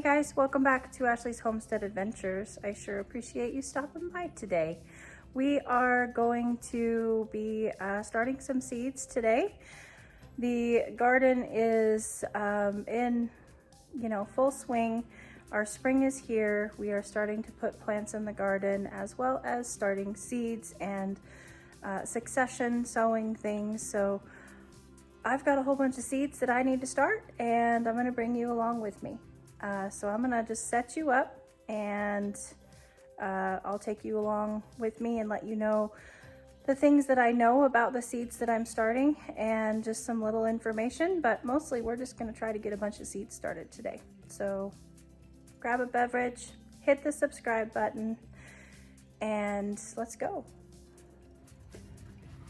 Hey guys, welcome back to Ashley's Homestead Adventures. I sure appreciate you stopping by today. We are going to be starting some seeds today. The garden is in full swing. Our spring is here. We are starting to put plants in the garden as well as starting seeds and succession sowing things. So I've got a whole bunch of seeds that I need to start, and I'm going to bring you along with me. So I'm going to just set you up, and I'll take you along with me and let you know the things that I know about the seeds that I'm starting and just some little information, but mostly we're just going to try to get a bunch of seeds started today. So grab a beverage, hit the subscribe button, and let's go.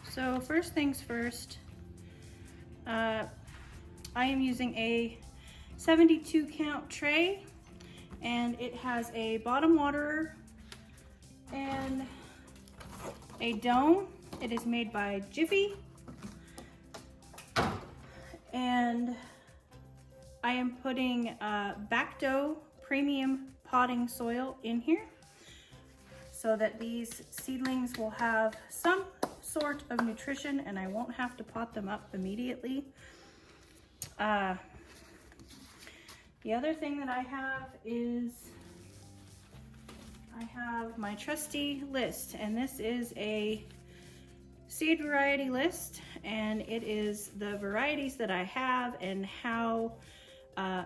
So first things first, I am using a 72 count tray, and it has a bottom waterer and a dome. It is made by Jiffy, and I am putting Bacto premium potting soil in here so that these seedlings will have some sort of nutrition and I won't have to pot them up immediately. The other thing that I have is I have my trusty list, and this is a seed variety list, and it is the varieties that I have and how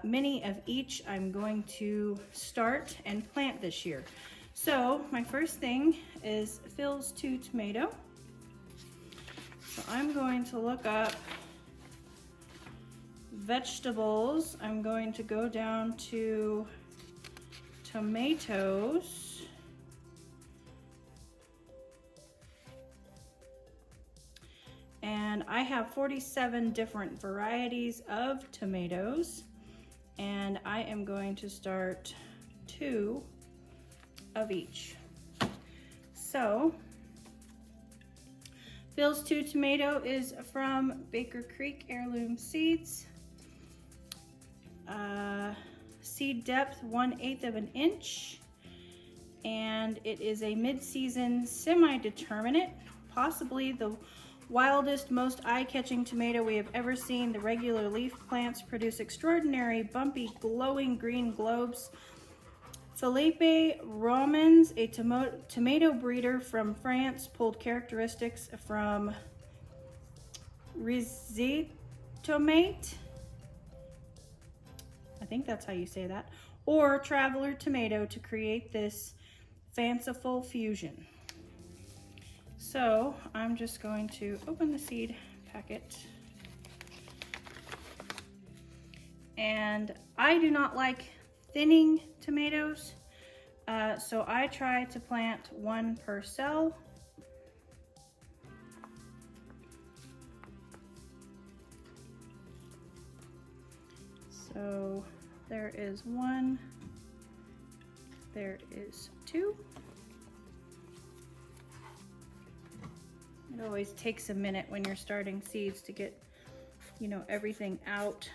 many of each I'm going to start and plant this year. So my first thing is Phil's 2 tomato. So I'm going to look up vegetables. I'm going to go down to tomatoes. And I have 47 different varieties of tomatoes, and I am going to start 2 of each. So Phil's 2 tomato is from Baker Creek Heirloom Seeds. Seed depth 1/8 of an inch, and it is a mid-season semi-determinate, possibly the wildest, most eye-catching tomato we have ever seen. The regular leaf plants produce extraordinary, bumpy, glowing green globes. Felipe Romans, a tomato breeder from France, pulled characteristics from Rhizotomate, I think that's how you say that, or Traveler tomato to create this fanciful fusion. So I'm just going to open the seed packet. And I do not like thinning tomatoes, so I try to plant 1 per cell. So there is 1, there is 2. It always takes a minute when you're starting seeds to get, everything out.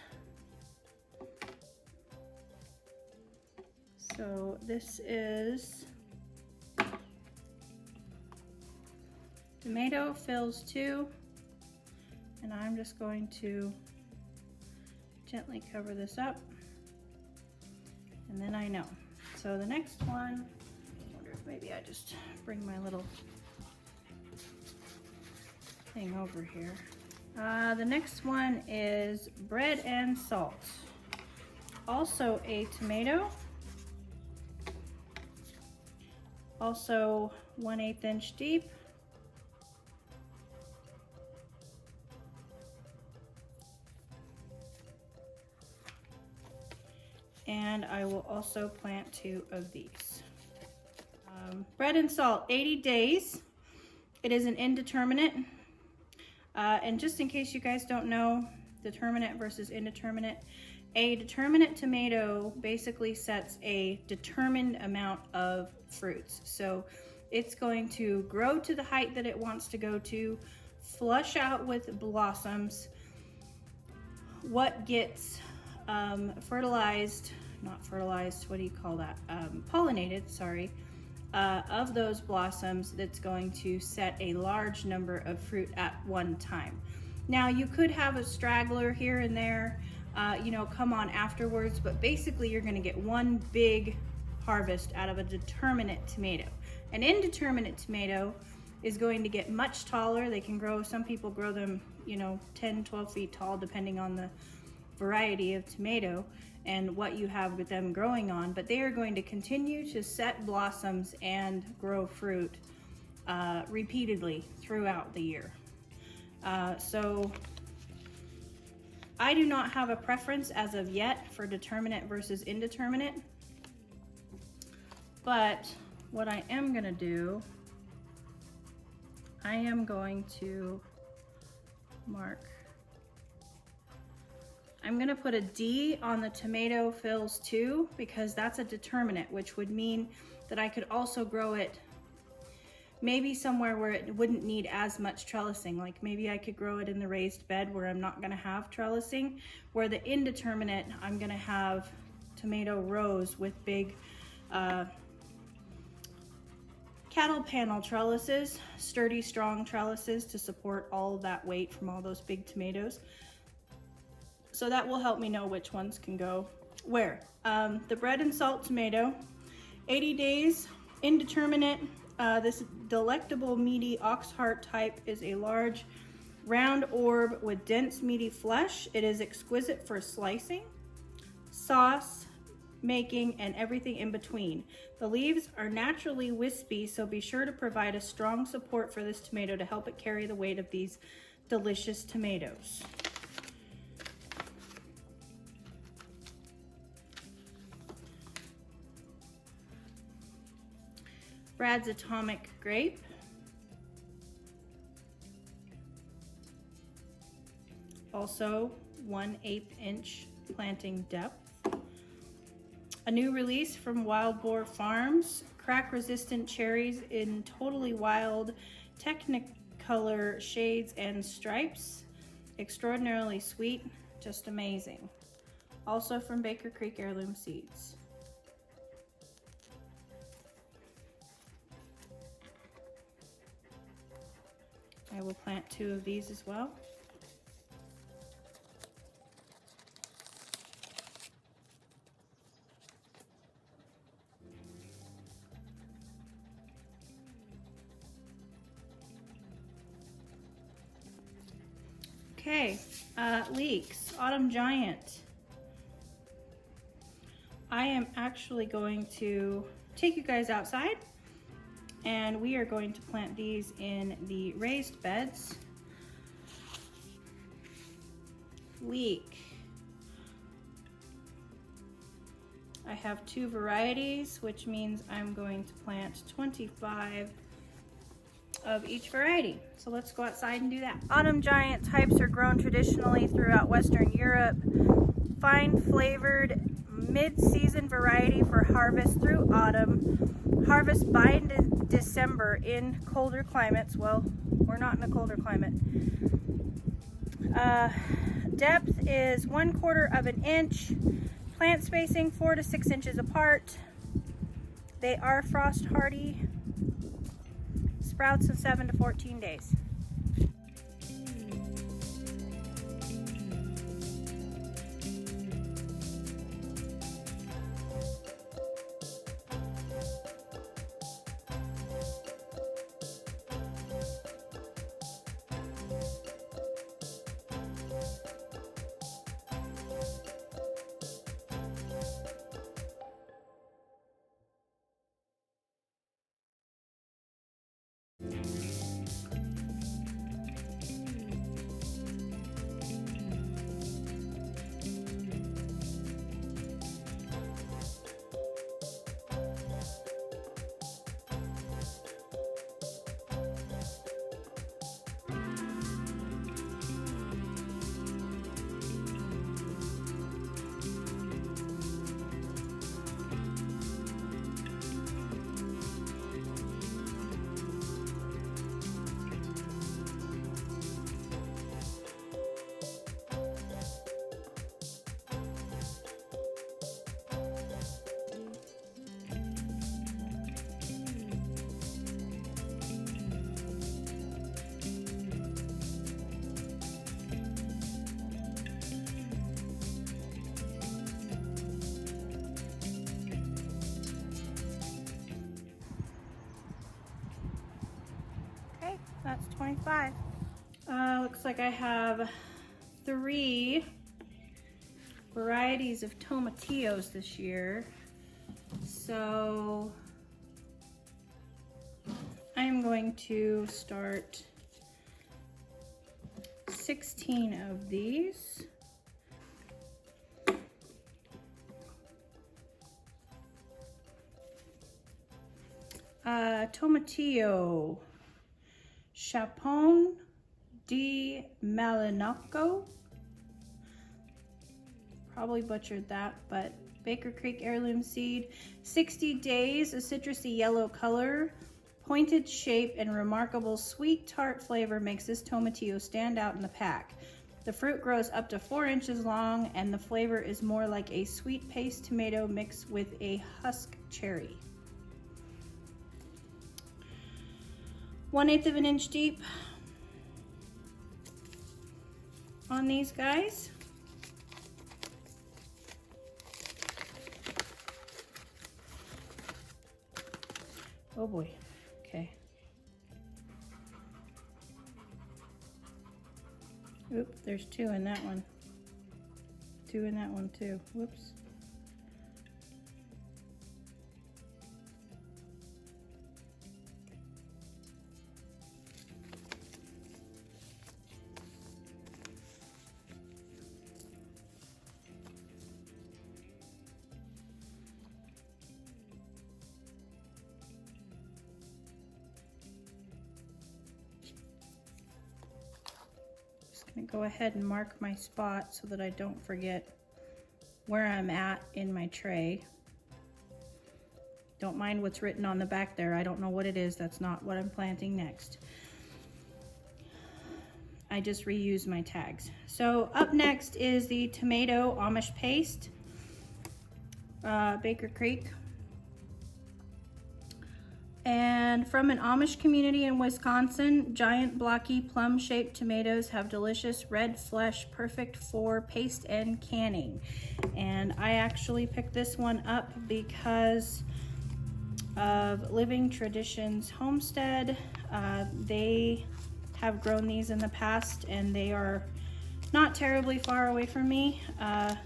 So this is tomato Phil's 2, and I'm just going to gently cover this up, and then I know. So the next one, I wonder if maybe I just bring my little thing over here. The next one is bread and salt. Also a tomato. Also 1/8 inch deep. And I will also plant 2 of these. Bread and salt, 80 days. It is an indeterminate. And just in case you guys don't know, determinate versus indeterminate, a determinate tomato basically sets a determined amount of fruits. So it's going to grow to the height that it wants to go to, flush out with blossoms. What gets fertilized not fertilized, what do you call that? Pollinated, sorry, of those blossoms that's going to set a large number of fruit at one time. Now you could have a straggler here and there, you know, come on afterwards, but basically you're gonna get one big harvest out of a determinate tomato. An indeterminate tomato is going to get much taller. They can grow, some people grow them, you know, 10, 12 feet tall, depending on the variety of tomato and what you have with them growing on, but they are going to continue to set blossoms and grow fruit repeatedly throughout the year. So I do not have a preference as of yet for determinate versus indeterminate, but what I am gonna do, I am going to mark, I'm gonna put a D on the tomato fills too, because that's a determinate, which would mean that I could also grow it maybe somewhere where it wouldn't need as much trellising. Like maybe I could grow it in the raised bed where I'm not gonna have trellising, where the indeterminate, I'm gonna have tomato rows with big cattle panel trellises, sturdy, strong trellises to support all of that weight from all those big tomatoes. So that will help me know which ones can go where. The bread and salt tomato, 80 days, indeterminate. This delectable meaty ox heart type is a large round orb with dense meaty flesh. It is exquisite for slicing, sauce, making, and everything in between. The leaves are naturally wispy, so be sure to provide a strong support for this tomato to help it carry the weight of these delicious tomatoes. Brad's Atomic Grape. Also 1/8 inch planting depth. A new release from Wild Boar Farms, crack resistant cherries in totally wild Technicolor shades and stripes. Extraordinarily sweet, just amazing. Also from Baker Creek Heirloom Seeds. I will plant 2 of these as well. Okay, leeks, Autumn Giant. I am actually going to take you guys outside and we are going to plant these in the raised beds. Leek. I have 2 varieties, which means I'm going to plant 25 of each variety. So let's go outside and do that. Autumn Giant types are grown traditionally throughout Western Europe. Fine flavored mid-season variety for harvest through autumn. Harvest by December in colder climates. Well, we're not in a colder climate. Depth is 1/4 of an inch. Plant spacing 4 to 6 inches apart. They are frost hardy. Sprouts of 7 to 14 days. $1.25. Looks like I have 3 varieties of tomatillos this year. So I'm going to start 16 of these. Tomatillo Chapon di Malinaco. Probably butchered that, but Baker Creek Heirloom seed. 60 days, a citrusy yellow color, pointed shape, and remarkable sweet tart flavor makes this tomatillo stand out in the pack. The fruit grows up to 4 inches long, and the flavor is more like a sweet paste tomato mixed with a husk cherry. 1/8 of an inch deep on these guys. Oh boy, okay. Oop, there's 2 in that one. 2 in that one too, whoops. I'm gonna go ahead and mark my spot so that I don't forget where I'm at in my tray. Don't mind what's written on the back there. I don't know what it is. That's not what I'm planting next. I just reuse my tags. So up next is the tomato Amish paste, Baker Creek. And from an Amish community in Wisconsin, giant blocky plum-shaped tomatoes have delicious red flesh, perfect for paste and canning. And I actually picked this one up because of Living Traditions Homestead. They have grown these in the past, and they are not terribly far away from me. And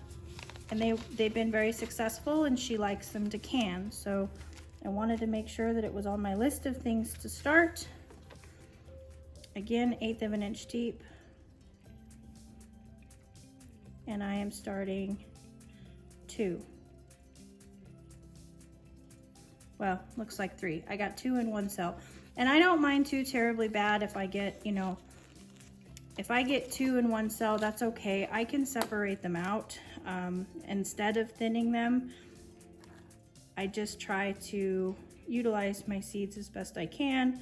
they've been very successful, and she likes them to can. So I wanted to make sure that it was on my list of things to start. Again, 1/8 of an inch deep. And I am starting 2. Well, looks like 3. I got 2 in one cell. And I don't mind 2 terribly bad if I get, if I get 2 in one cell, that's okay. I can separate them out. Instead of thinning them, I just try to utilize my seeds as best I can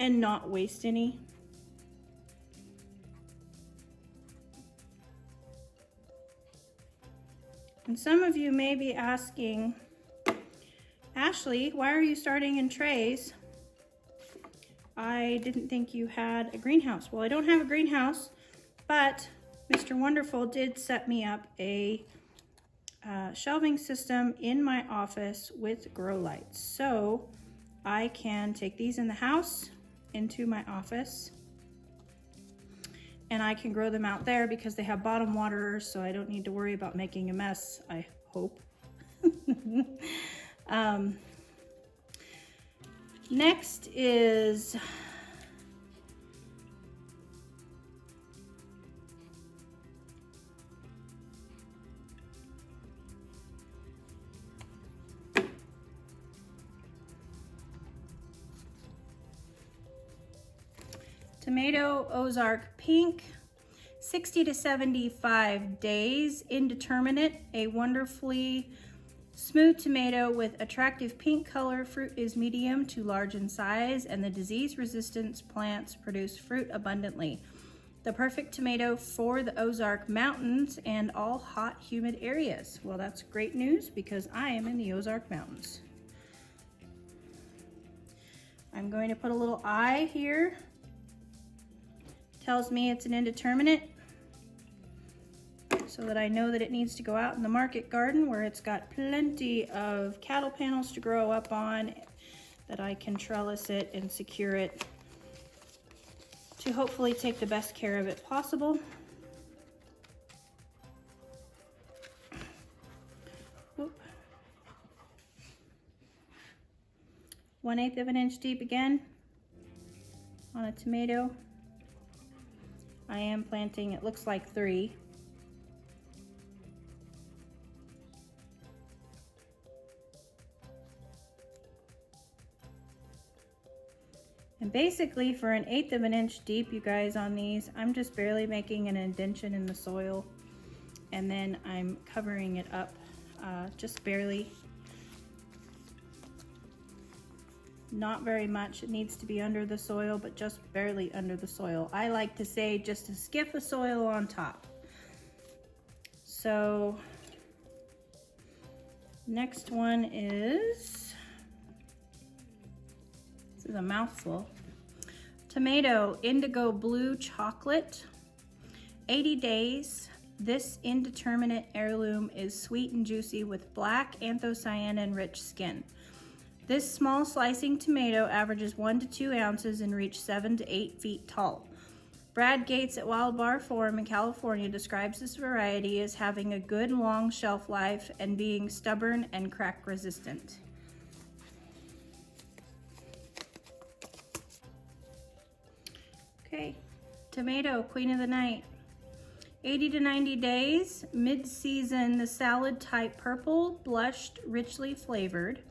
and not waste any. And some of you may be asking, Ashley, why are you starting in trays? I didn't think you had a greenhouse. Well, I don't have a greenhouse, but Mr. Wonderful did set me up a shelving system in my office with grow lights. So I can take these in the house into my office, and I can grow them out there because they have bottom waterers, so I don't need to worry about making a mess, I hope. Next is Tomato Ozark Pink, 60 to 75 days, indeterminate, a wonderfully smooth tomato with attractive pink color. Fruit is medium to large in size, and the disease-resistant plants produce fruit abundantly. The perfect tomato for the Ozark Mountains and all hot, humid areas. Well, that's great news because I am in the Ozark Mountains. I'm going to put a little eye here. Tells me it's an indeterminate, so that I know that it needs to go out in the market garden where it's got plenty of cattle panels to grow up on, that I can trellis it and secure it to hopefully take the best care of it possible. Oop. 1/8 of an inch deep again on a tomato. I am planting, it looks like 3. And basically for an 1/8 of an inch deep, you guys, on these, I'm just barely making an indentation in the soil, and then I'm covering it up just barely. Not very much. It needs to be under the soil, but just barely under the soil. I like to say just a skiff of soil on top. So next one is, this is a mouthful. Tomato indigo blue chocolate, 80 days. This indeterminate heirloom is sweet and juicy with black anthocyanin rich skin. This small slicing tomato averages 1 to 2 ounces and reaches 7 to 8 feet tall. Brad Gates at Wild Bar Forum in California describes this variety as having a good long shelf life and being stubborn and crack resistant. Okay, tomato, queen of the night. 80 to 90 days, mid-season, the salad type purple, blushed, richly flavored.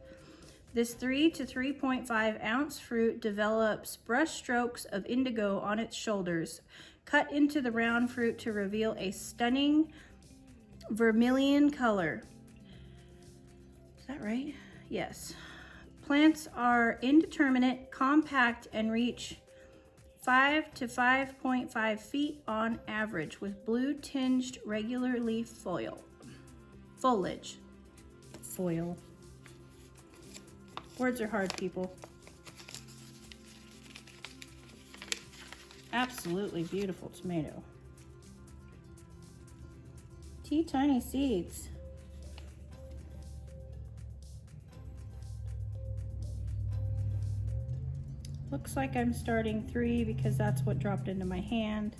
This 3 to 3.5 ounce fruit develops brush strokes of indigo on its shoulders. Cut into the round fruit to reveal a stunning vermilion color. Is that right? Yes. Plants are indeterminate, compact, and reach 5 to 5.5 feet on average with blue tinged regular leaf foliage. Foil. Words are hard, people. Absolutely beautiful tomato. Tiny seeds. Looks like I'm starting 3 because that's what dropped into my hand.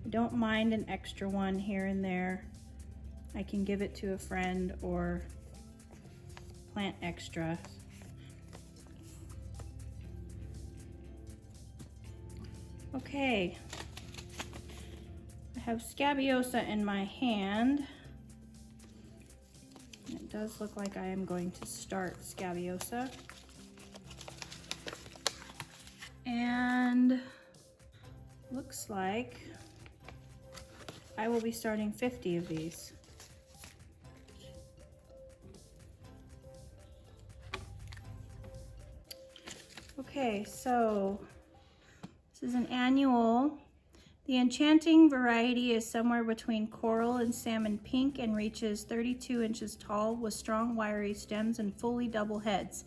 I don't mind an extra one here and there. I can give it to a friend or plant extra. Okay, I have scabiosa in my hand. It does look like I am going to start scabiosa. And looks like I will be starting 50 of these. Okay, so this is an annual. The enchanting variety is somewhere between coral and salmon pink and reaches 32 inches tall with strong wiry stems and fully double heads,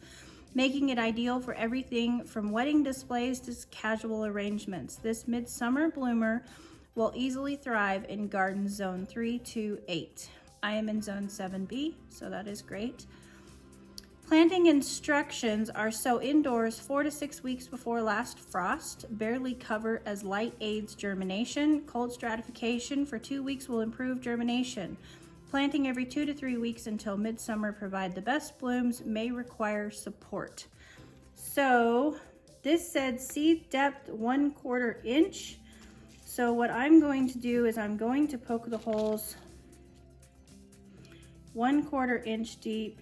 making it ideal for everything from wedding displays to casual arrangements. This midsummer bloomer will easily thrive in garden zone 3 to 8. I am in zone 7B, so that is great. Planting instructions are sow indoors 4 to 6 weeks before last frost. Barely cover as light aids germination. Cold stratification for 2 weeks will improve germination. Planting every 2 to 3 weeks until midsummer provide the best blooms, may require support. So this said seed depth 1/4 inch. So what I'm going to do is I'm going to poke the holes 1/4 inch deep.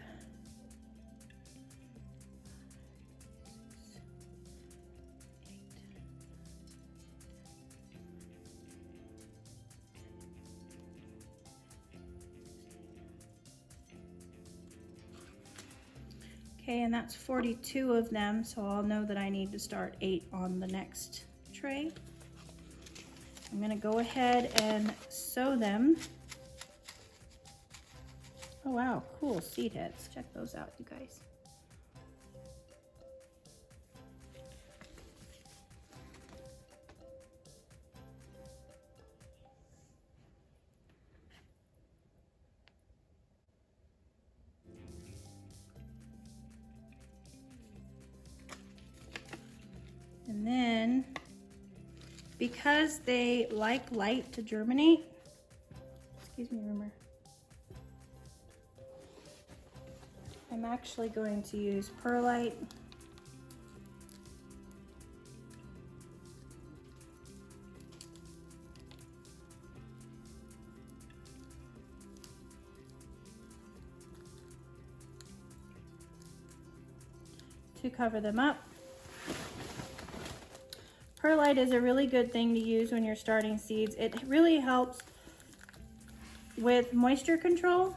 Okay, and that's 42 of them, so I'll know that I need to start 8 on the next tray. I'm gonna go ahead and sow them. Oh wow, cool seed heads. Check those out, you guys. Because they like light to germinate, excuse me, Rumor, I'm actually going to use perlite. To cover them up. Perlite is a really good thing to use when you're starting seeds. It really helps with moisture control,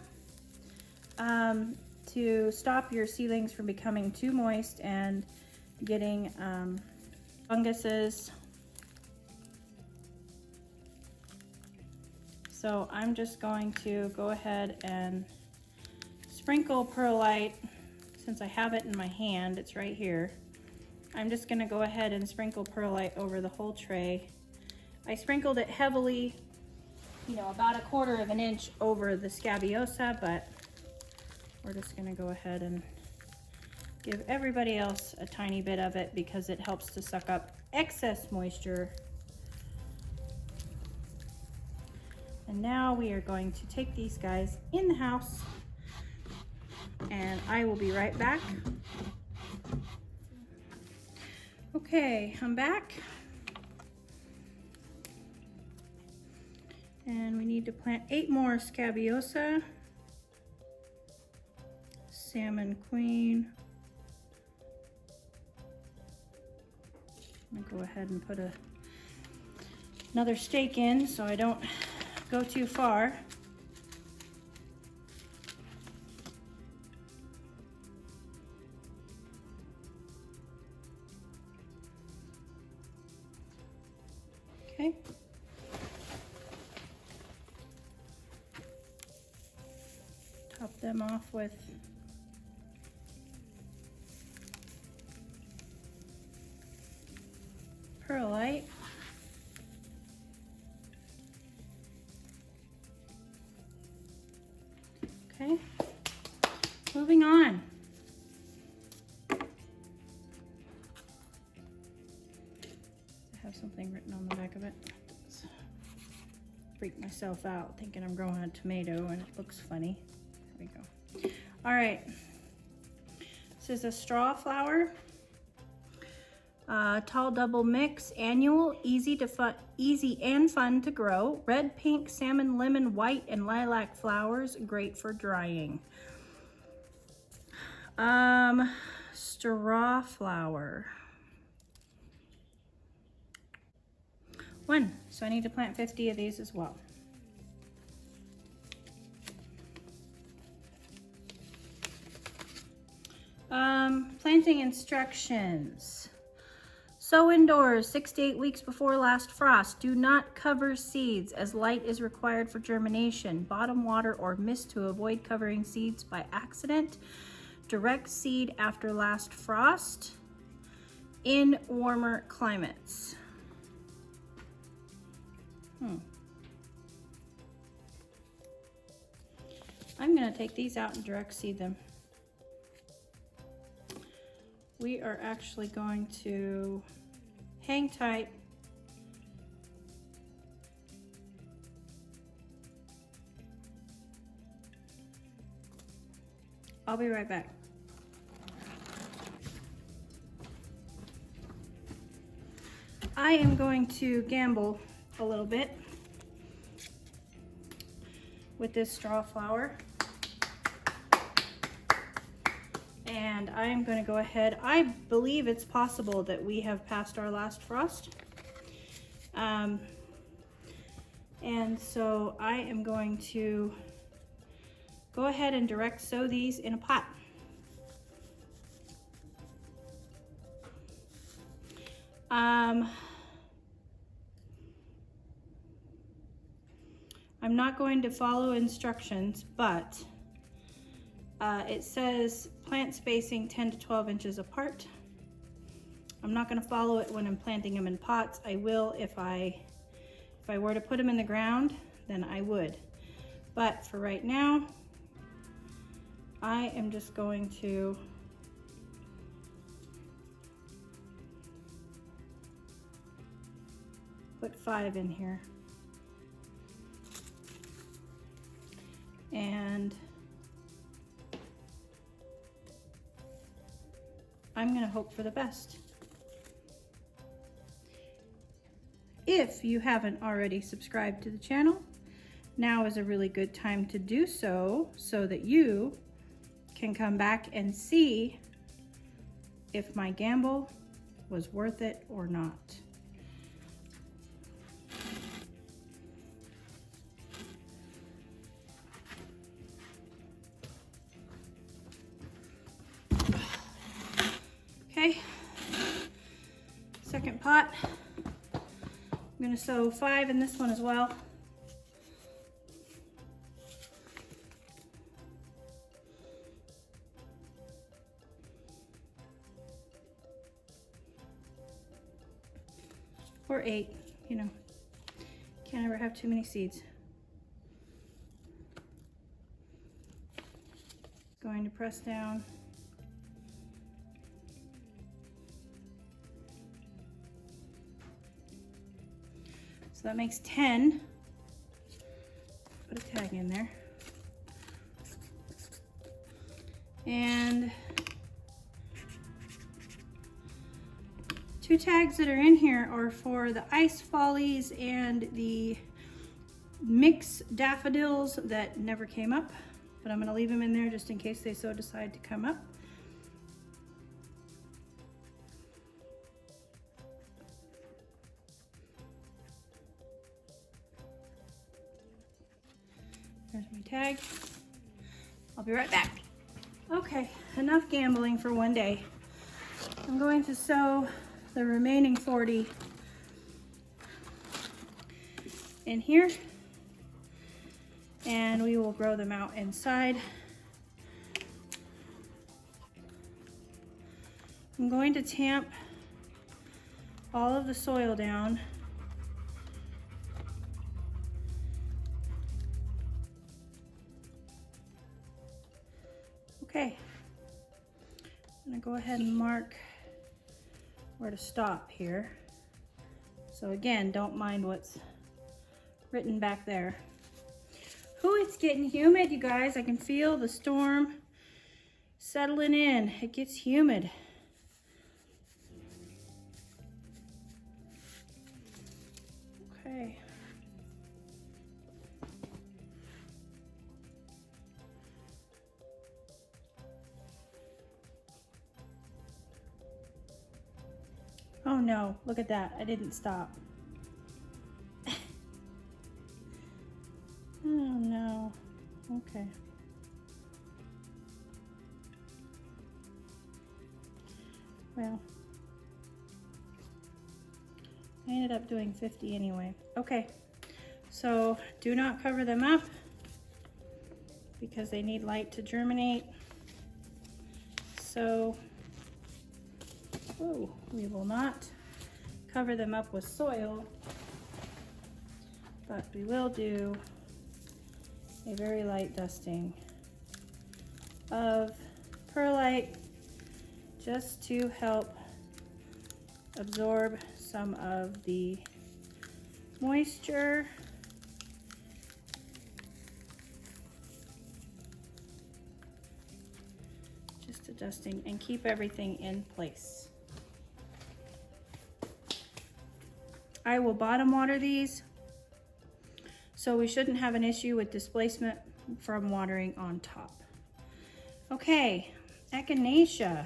to stop your seedlings from becoming too moist and getting funguses. So I'm just going to go ahead and sprinkle perlite. Since I have it in my hand, it's right here. I'm just gonna go ahead and sprinkle perlite over the whole tray. I sprinkled it heavily, you know, about 1/4 of an inch over the scabiosa, but we're just gonna go ahead and give everybody else a tiny bit of it because it helps to suck up excess moisture. And now we are going to take these guys in the house, and I will be right back. Okay, I'm back. And we need to plant 8 more scabiosa. Salmon queen. I'm gonna go ahead and put another stake in so I don't go too far. Okay. Top them off with perlite. Okay, moving on. Have something written on the back of it. Let's freak myself out thinking I'm growing a tomato and it looks funny. There we go. All right, this is a straw flower. Tall double mix, annual, easy and fun to grow. Red, pink, salmon, lemon, white, and lilac flowers, great for drying. Straw flower. 1, so I need to plant 50 of these as well. Planting instructions. Sow indoors 6 to 8 weeks before last frost. Do not cover seeds as light is required for germination. Bottom water or mist to avoid covering seeds by accident. Direct seed after last frost in warmer climates. I'm going to take these out and direct seed them. We are actually going to hang tight. I'll be right back. I am going to gamble a little bit with this straw flower. And I am going to go ahead. I believe it's possible that we have passed our last frost. And so I am going to go ahead and direct sow these in a pot. I'm not going to follow instructions, but it says plant spacing 10 to 12 inches apart. I'm not going to follow it when I'm planting them in pots. I will if I were to put them in the ground, then I would. But for right now, I am just going to 5 in here. And I'm gonna hope for the best. If you haven't already subscribed to the channel, now is a really good time to do so, so that you can come back and see if my gamble was worth it or not. Okay, second pot. I'm gonna sew 5 in this one as well. Or 8, you know, can't ever have too many seeds. Going to press down. So that makes 10. Put a tag in there. And 2 tags that are in here are for the ice follies and the mix daffodils that never came up, but I'm gonna leave them in there just in case they so decide to come up. There's my tag. I'll be right back. Okay, enough gambling for one day. I'm going to sew the remaining 40 in here, and we will grow them out inside. I'm going to tamp all of the soil down. Okay, I'm gonna go ahead and mark where to stop here. So again, don't mind what's written back there. Ooh, it's getting humid, you guys. I can feel the storm settling in. It gets humid. Okay. Oh no, look at that. I didn't stop. Oh no. Okay. Well, I ended up doing 50 anyway. Okay, so do not cover them up because they need light to germinate. So we will not cover them up with soil, but we will do a very light dusting of perlite just to help absorb some of the moisture. Just a dusting and keep everything in place. I will bottom water these, so we shouldn't have an issue with displacement from watering on top. Okay, echinacea.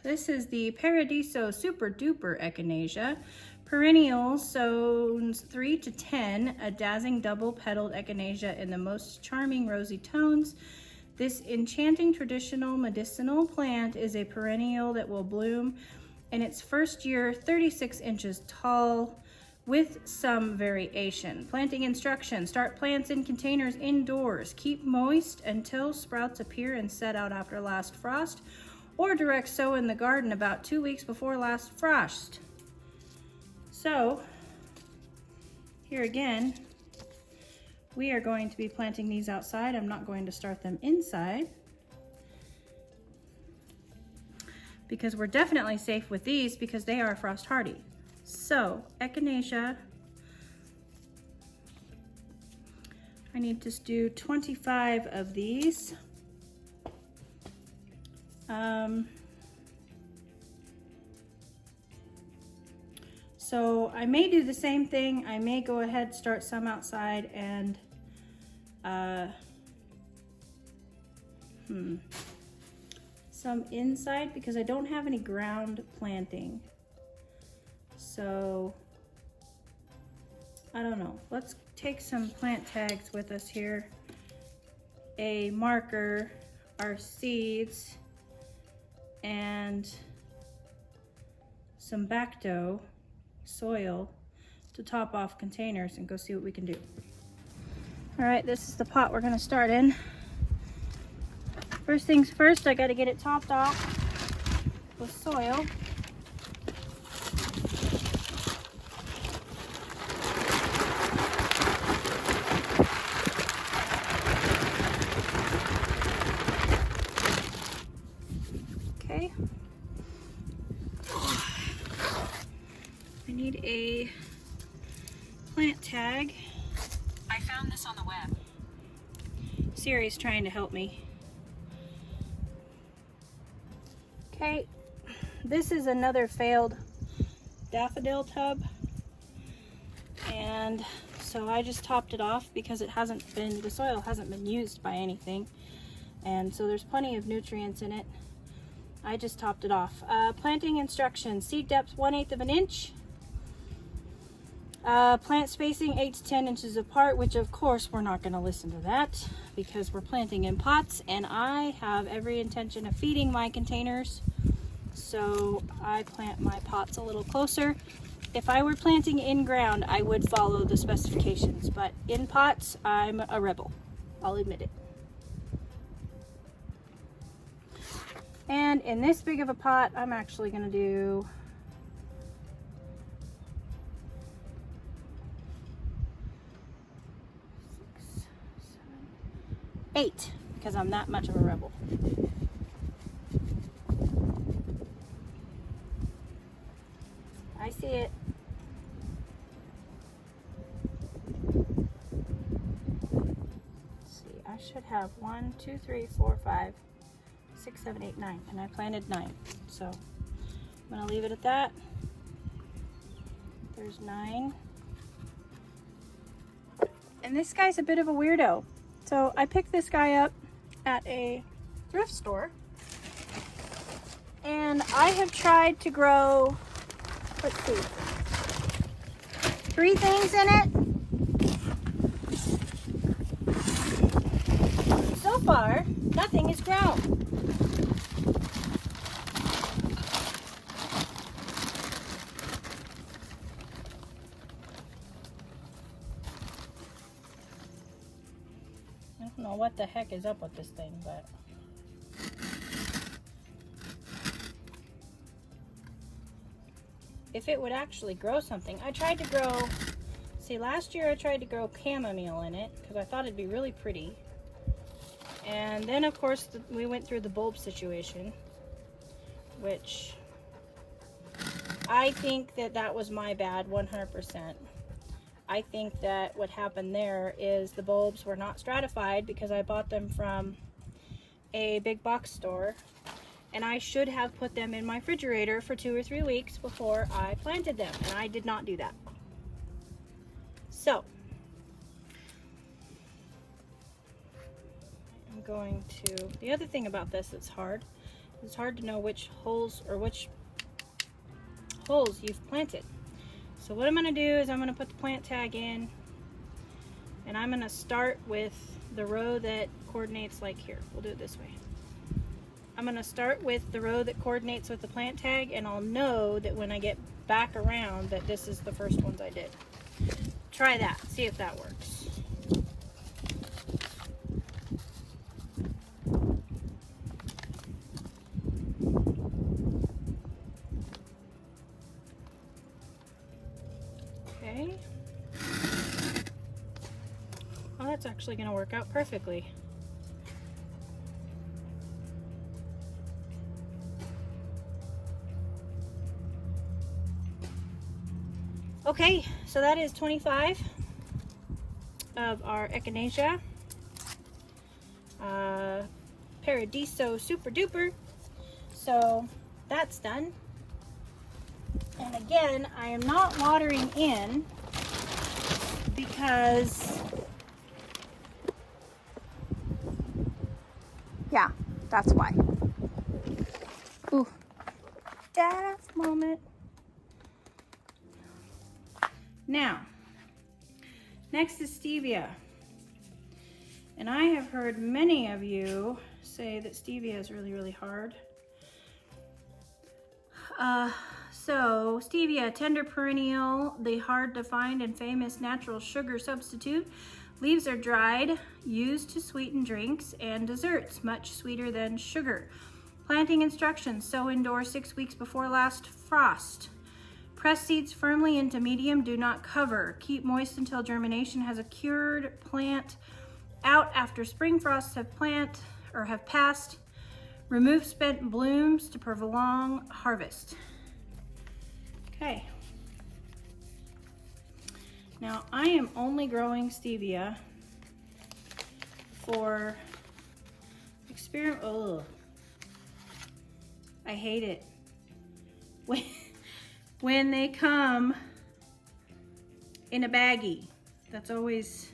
This is the Paradiso Super Duper Echinacea. Perennials, zones 3 to 10, a dazzling double-petaled echinacea in the most charming rosy tones. This enchanting traditional medicinal plant is a perennial that will bloom in its first year 36 inches tall with some variation. Planting instructions: start plants in containers indoors. Keep moist until sprouts appear and set out after last frost, or direct sow in the garden about 2 weeks before last frost. So here again, we are going to be planting these outside. I'm not going to start them inside because we're definitely safe with these because they are frost hardy. So, echinacea, I need to do 25 of these. So I may do the same thing. I may go ahead, start some outside and some inside because I don't have any ground planting. So I don't know. Let's take some plant tags with us here. A marker, our seeds, and some back dough, soil to top off containers and go see what we can do. All right, this is the pot we're gonna start in. First things first, I gotta get it topped off with soil. Okay. I need a plant tag. I found this on the web. Siri's trying to help me. Okay, this is another failed daffodil tub, and so I just topped it off because the soil hasn't been used by anything, and so there's plenty of nutrients in it. I just topped it off. Planting instructions: seed depth 1/8 of an inch. Plant spacing 8 to 10 inches apart, which of course we're not going to listen to that because we're planting in pots and I have every intention of feeding my containers, so I plant my pots a little closer. If I were planting in ground, I would follow the specifications, but in pots, I'm a rebel. I'll admit it. And in this big of a pot, I'm actually going to do 8 because I'm that much of a rebel. I see it. Let's see, I should have 1, 2, 3, 4, 5, 6, 7, 8, 9, and I planted 9. So I'm gonna leave it at that. There's 9. And this guy's a bit of a weirdo. So I picked this guy up at a thrift store, and I have tried to grow, let's see, 3 things in it. So far, nothing has grown. I don't know what the heck is up with this thing, but if it would actually grow something. I tried to grow, see, last year I tried to grow chamomile in it because I thought it'd be really pretty. And then of course we went through the bulb situation, which I think that was my bad 100%. I think that what happened there is the bulbs were not stratified because I bought them from a big box store, and I should have put them in my refrigerator for 2 or 3 weeks before I planted them, and I did not do that. So I'm going to, the other thing about this that's hard, it's hard to know which holes you've planted. So what I'm going to do is I'm going to put the plant tag in, and I'm going to start with the row that coordinates, like here. We'll do it this way. I'm going to start with the row that coordinates with the plant tag, and I'll know that when I get back around that this is the first ones I did. Try that. See if that works. Okay. Oh, that's actually going to work out perfectly. Okay, so that is 25 of our echinacea. Paradiso super duper. So that's done. And again, I am not watering in because, yeah, that's why. Ooh, death moment. Now, next is stevia. And I have heard many of you say that stevia is really, really hard. So stevia, tender perennial, the hard to find and famous natural sugar substitute. Leaves are dried, used to sweeten drinks and desserts, much sweeter than sugar. Planting instructions: sow indoors 6 weeks before last frost. Press seeds firmly into medium, do not cover. Keep moist until germination has occurred. Plant out after spring frosts have passed. Remove spent blooms to prolong harvest. Okay. Now I am only growing stevia for experiment. Ugh. I hate it. When they come in a baggie, that's always,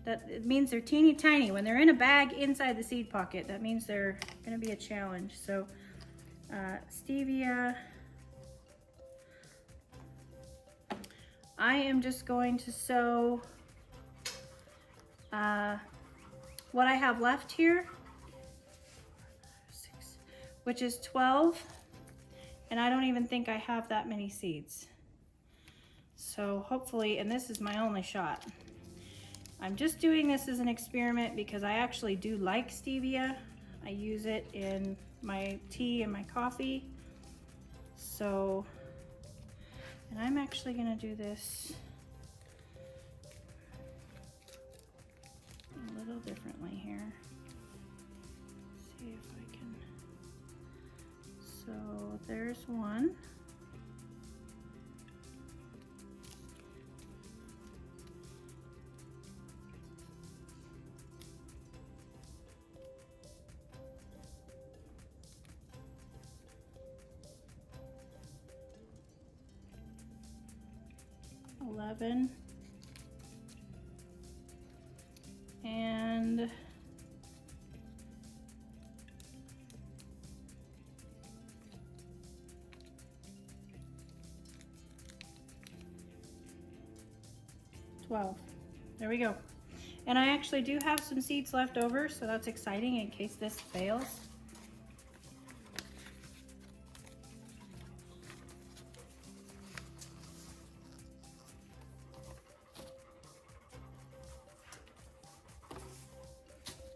it means they're teeny tiny. When they're in a bag inside the seed pocket, that means they're gonna be a challenge. So stevia, I am just going to sow what I have left here, which is 12. And I don't even think I have that many seeds. So hopefully, and this is my only shot. I'm just doing this as an experiment because I actually do like stevia. I use it in my tea and my coffee. So, and I'm actually gonna do this a little differently here. See if I can. So there's one. $11 and $12. There we go. And I actually do have some seeds left over, so that's exciting in case this fails.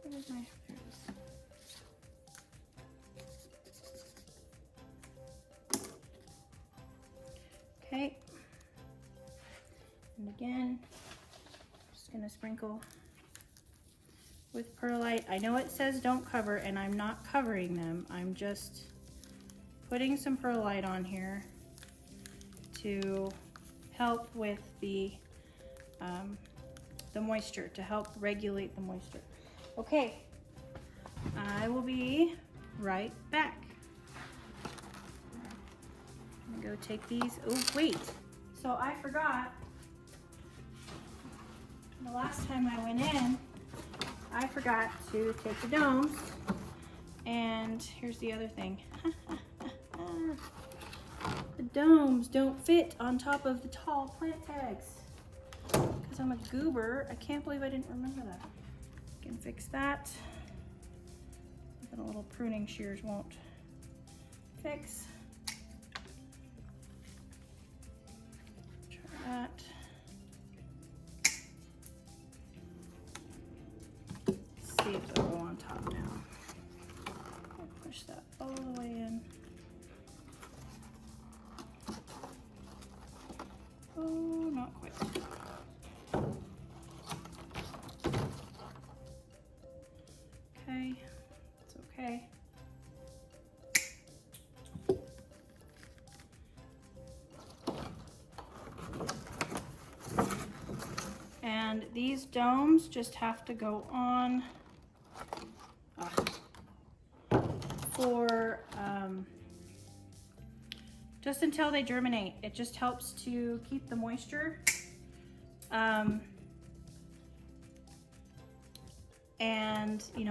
Where's my, there it is. Okay. And again, just gonna sprinkle with perlite. I know it says don't cover, and I'm not covering them. I'm just putting some perlite on here to help with the moisture, to help regulate the moisture. Okay, I will be right back. I'm gonna go take these. Oh, wait. So I forgot, the last time I went in, I forgot to take the domes. And here's the other thing. The domes don't fit on top of the tall plant tags. Because I'm a goober, I can't believe I didn't remember that. I can fix that. Even a little pruning shears won't fix. Try that. See if they'll go on top now. I'll push that all the way in. Oh, not quite. Okay, it's okay. And these domes just have to go on for just until they germinate. It just helps to keep the moisture and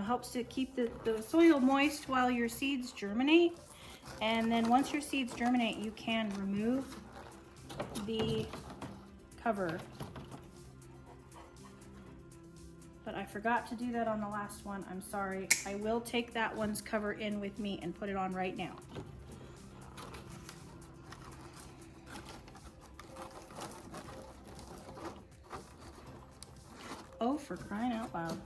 helps to keep the soil moist while your seeds germinate. And then once your seeds germinate, you can remove the cover. But I forgot to do that on the last one. I'm sorry. I will take that one's cover in with me and put it on right now. Oh, for crying out loud.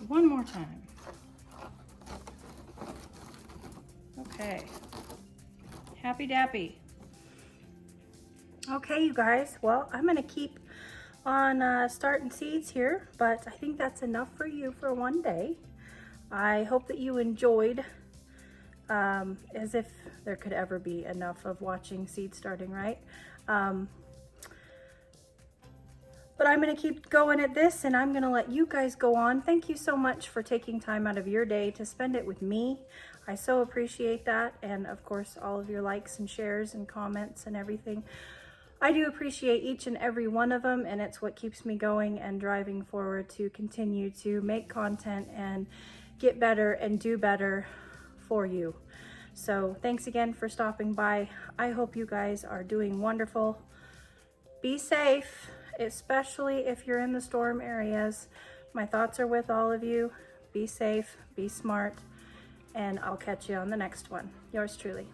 One more time. Okay. Happy dappy. Okay, you guys. Well, I'm going to keep on starting seeds here, but I think that's enough for you for one day. I hope that you enjoyed, as if there could ever be enough of watching seed starting, right? But I'm going to keep going at this, and I'm going to let you guys go on. Thank you so much for taking time out of your day to spend it with me. I so appreciate that, and of course all of your likes and shares and comments and everything. I do appreciate each and every one of them, and it's what keeps me going and driving forward to continue to make content and get better and do better for you. So thanks again for stopping by. I hope you guys are doing wonderful. Be safe, especially if you're in the storm areas. My thoughts are with all of you. Be safe, be smart, and I'll catch you on the next one. Yours truly.